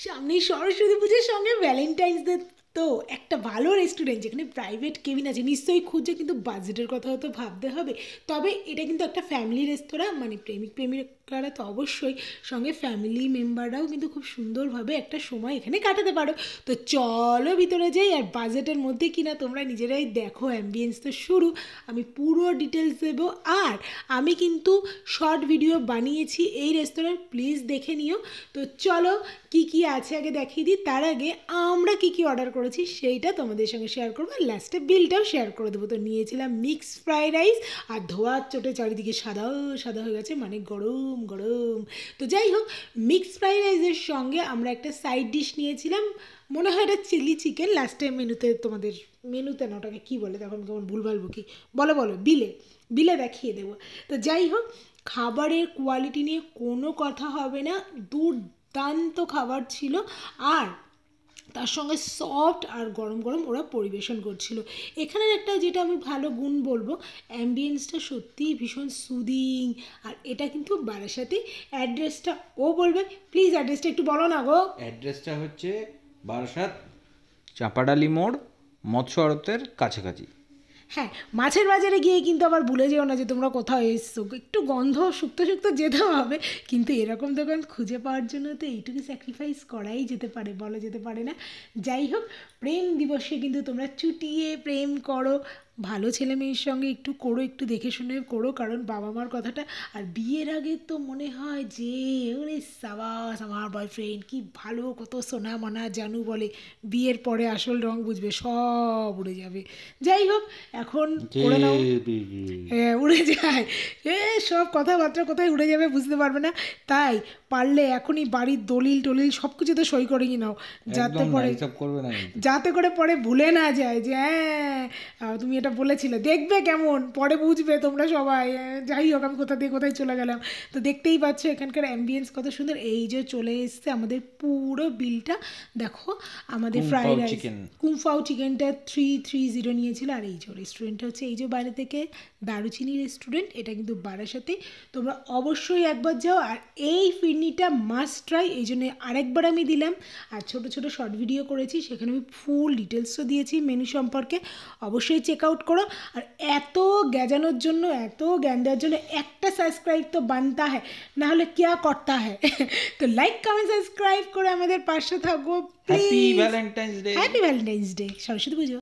সামনেই সরস্বতী পুজোর সঙ্গে ভ্যালেন্টাইন্স ডে, তো একটা ভালো রেস্টুরেন্ট যেখানে প্রাইভেট কেবিন আছে নিশ্চয়ই খুঁজছে, কিন্তু বাজেটের কথাও তো ভাবতে হবে। তবে এটা কিন্তু একটা ফ্যামিলি রেস্তোরাঁ, মানে প্রেমিক প্রেমিকারা তো অবশ্যই, সঙ্গে ফ্যামিলি মেম্বাররাও কিন্তু খুব সুন্দরভাবে একটা সময় এখানে কাটাতে পারো। তো চলো ভিতরে যাই, আর বাজেটের মধ্যে কিনা তোমরা নিজেরাই দেখো। অ্যাম্বিয়েন্স তো শুরু, আমি পুরো ডিটেলস দেবো। আর আমি কিন্তু শর্ট ভিডিও বানিয়েছি এই রেস্তোরাঁর, প্লিজ দেখে নিও। তো চলো কি কি আছে আগে দেখিয়ে দিই, তার আগে আমরা কি কি অর্ডার করেছি সেইটা তোমাদের সঙ্গে শেয়ার করবো, আর লাস্টে বিলটাও শেয়ার করে দেবো। তো নিয়েছিলাম মিক্স ফ্রাইড রাইস, আর ধোয়ার চোটে চারিদিকে সাদা সাদা হয়ে গেছে, মানে গরম গরম। তো যাই হোক, মিক্স ফ্রাইড রাইসের সঙ্গে আমরা একটা সাইড ডিশ নিয়েছিলাম, মনে হয় এটা চিলি চিকেন। লাস্টে মেনুতে তোমাদের, মেনুতে না ওটাকে কী বলে, তখন কেমন ভুলভাল বকি, বলো বলো, বিলে বিলে দেখিয়ে দেবো। তো যাই হোক, খাবারের কোয়ালিটি নিয়ে কোনো কথা হবে না, দুর্দান্ত খাবার ছিল। আর তার সঙ্গে সফট আর গরম গরম ওরা পরিবেশন করছিল। এখানের একটা যেটা আমি ভালো গুণ বলবো, অ্যাম্বিয়েন্সটা সত্যিই ভীষণ সুদিং। আর এটা কিন্তু বারাসাতে। অ্যাড্রেসটা ও বলবে, প্লিজ অ্যাড্রেসটা একটু বলো না গো। অ্যাড্রেসটা হচ্ছে বারাসাত চাঁপাডালি মোড়, মৎস্য আড়তের কাছাকাছি। হ্যাঁ, মাছের বাজারে গিয়ে কিন্তু আবার ভুলে যেও না যে তোমরা কোথাও এসছো, একটু গন্ধ শুকতে শুকতে যেতে হবে, কিন্তু এরকম দোকান খুঁজে পাওয়ার জন্য তো এইটুকু স্যাক্রিফাইস করাই যেতে পারে, বলা যেতে পারে না। যাই হোক, প্রেম দিবসে কিন্তু তোমরা চুটিয়ে প্রেম করো, ভালো ছেলে মেয়ের সঙ্গে একটু করো, একটু দেখে শুনে করো, কারণ বাবা মার কথাটা। আর বিয়ের আগে তো মনে হয় যে ওরে সাবাস আমার বয়ফ্রেন্ড কি ভালো, কত সোনা মানা জানু বলে, বিয়ের পরে আসল রং বুঝবে, সব উড়ে যাবে। যাই হোক, এখন করে নাও। হ্যাঁ, উড়ে যায়, সব কথাবার্তা কোথায় উড়ে যাবে বুঝতে পারবে না। তাই পারলে এখনই বাড়ির দলিল টলিল সব কিছুতে সই করে নাও, যাতে করে যাতে করে পরে ভুলে না যায় যে হ্যাঁ তুমি এটা বলেছিলে। দেখবে কেমন, পরে বুঝবে তোমরা সবাই। যাই হোক, আমি কোথা দিয়ে কোথায় চলে গেলাম। তো দেখতেই পাচ্ছ এখানকার অ্যাম্বিয়েন্স কত সুন্দর। এই যে চলে এসছে আমাদের পুরো বিলটা, দেখো আমাদের ফ্রাইড রাইস কুমফাও চিকেনটা 330 নিয়েছিল। আর এই যে রেস্টুরেন্টটা হচ্ছে এই যে বাইরে থেকে দারুচিনি রেস্টুরেন্ট, এটা কিন্তু বারাসাতে। তোমরা অবশ্যই একবার যাও, আর এই ফিরনিটা মাস্ট ট্রাই, এই জন্য আরেকবার আমি দিলাম। আর ছোটো ছোটো শর্ট ভিডিও করেছি, সেখানে আমি ফুল ডিটেলসও দিয়েছি মেনু সম্পর্কে, অবশ্যই চেক আউট করো। আর এত গ্যাজানোর জন্য, এত জ্ঞান দেওয়ার জন্য একটা সাবস্ক্রাইব তো বানতা হ্যায়, নাহলে क्या করতা হ্যায়। তো লাইক কমেন্ট সাবস্ক্রাইব করে আমাদের পাশে থাকবো। Happy Valentine's day. Happy Valentine's day, Saraswati পুজো।